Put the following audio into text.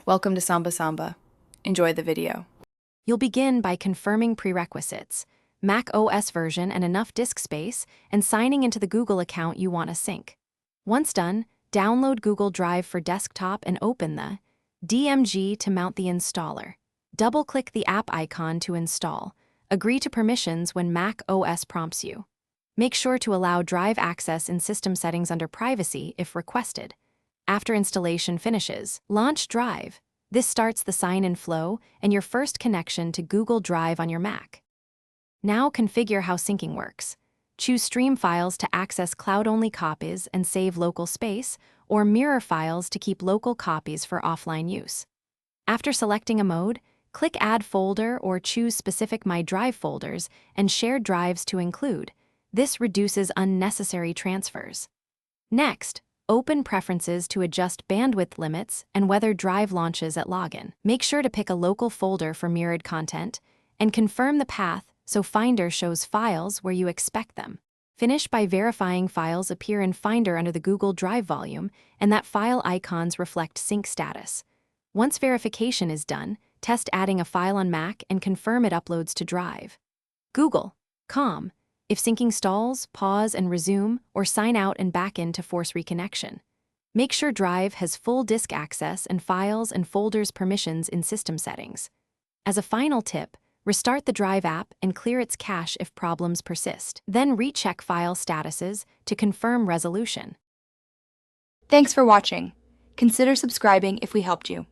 Welcome to Samba Samba. Enjoy the video. You'll begin by confirming prerequisites, Mac OS version and enough disk space, and signing into the Google account you want to sync. Once done, download Google Drive for desktop and open the DMG to mount the installer. Double-click the app icon to install. Agree to permissions when Mac OS prompts you. Make sure to allow Drive access in system settings under Privacy if requested. After installation finishes, launch Drive. This starts the sign-in flow and your first connection to Google Drive on your Mac. Now configure how syncing works. Choose Stream Files to access cloud-only copies and save local space, or Mirror Files to keep local copies for offline use. After selecting a mode, click Add Folder or choose specific My Drive folders and shared drives to include. This reduces unnecessary transfers. Next, open Preferences to adjust bandwidth limits and whether Drive launches at login. Make sure to pick a local folder for mirrored content and confirm the path so Finder shows files where you expect them. Finish by verifying files appear in Finder under the Google Drive volume and that file icons reflect sync status. Once verification is done, test adding a file on Mac and confirm it uploads to Drive. Google.com. If syncing stalls, pause and resume, or sign out and back in to force reconnection. Make sure Drive has full disk access and files and folders permissions in system settings. As a final tip, restart the Drive app and clear its cache if problems persist. Then recheck file statuses to confirm resolution. Thanks for watching. Consider subscribing if we helped you.